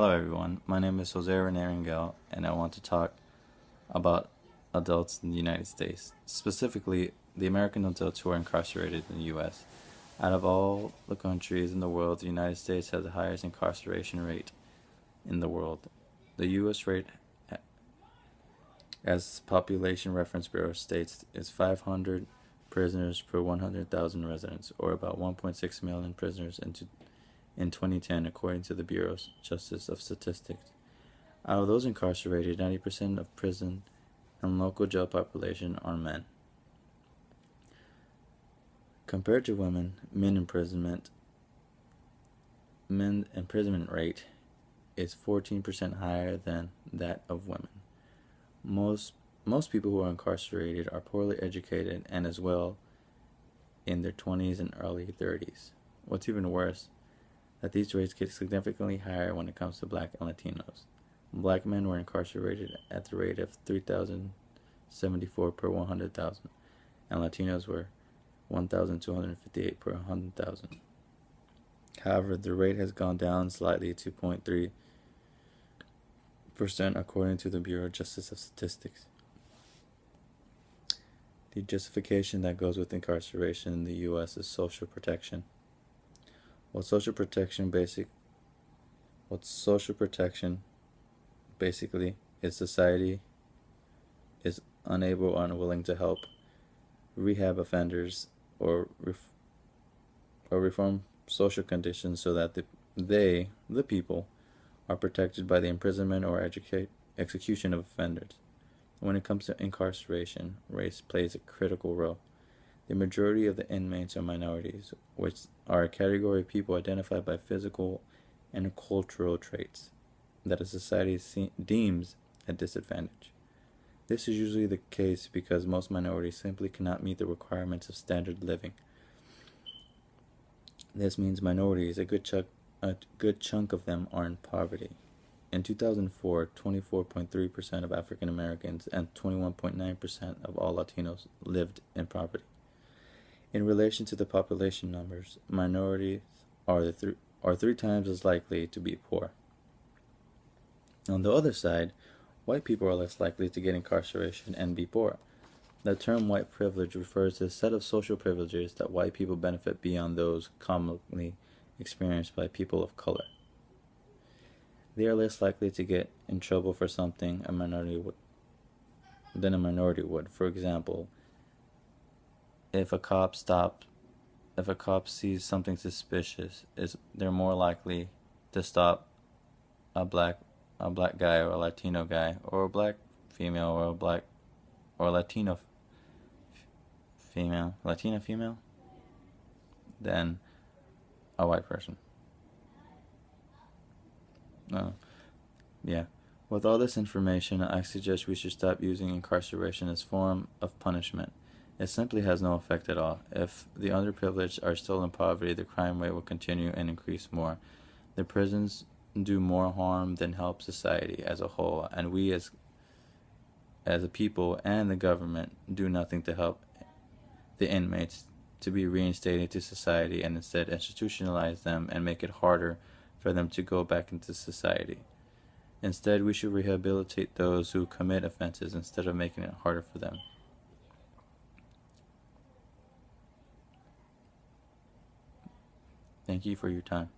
Hello everyone, my name is Jose Rene Rangel and I want to talk about adults in the United States, specifically the American adults who are incarcerated in the U.S. Out of all the countries in the world, the United States has the highest incarceration rate in the world. The U.S. rate, as Population Reference Bureau states, is 500 prisoners per 100,000 residents, or about 1.6 million prisoners in 2010, according to the Bureau's Justice of Statistics. Out of those incarcerated, 90% of prison and local jail population are men. Compared to women, men's imprisonment rate is 14% higher than that of women. Most people who are incarcerated are poorly educated and as well in their 20s and early 30s. What's even worse, that these rates get significantly higher when it comes to black and Latinos. Black men were incarcerated at the rate of 3,074 per 100,000, and Latinos were 1,258 per 100,000. However, the rate has gone down slightly to 0.3% according to the Bureau of Justice of Statistics. The justification that goes with incarceration in the U.S. is social protection. What social protection basically is society is unable or unwilling to help rehab offenders or reform social conditions so that the people, are protected by the imprisonment or execution of offenders. When it comes to incarceration, race plays a critical role. The majority of the inmates are minorities, which are a category of people identified by physical and cultural traits that a society deems a disadvantage. This is usually the case because most minorities simply cannot meet the requirements of standard living. This means minorities, a good chunk of them, are in poverty. In 2004, 24.3% of African Americans and 21.9% of all Latinos lived in poverty. In relation to the population numbers, minorities are three times as likely to be poor. On the other side, white people are less likely to get incarceration and be poor. The term white privilege refers to a set of social privileges that white people benefit beyond those commonly experienced by people of color. They are less likely to get in trouble for something than a minority would. For example, if a cop sees something suspicious, they're more likely to stop a black guy or a Latino guy or a black female or a Latino female than a white person. Yeah. With all this information, I suggest we should stop using incarceration as a form of punishment. It simply has no effect at all. If the underprivileged are still in poverty, the crime rate will continue and increase more. The prisons do more harm than help society as a whole, and we as a people and the government do nothing to help the inmates to be reinstated to society, and instead institutionalize them and make it harder for them to go back into society. Instead, we should rehabilitate those who commit offenses instead of making it harder for them. Thank you for your time.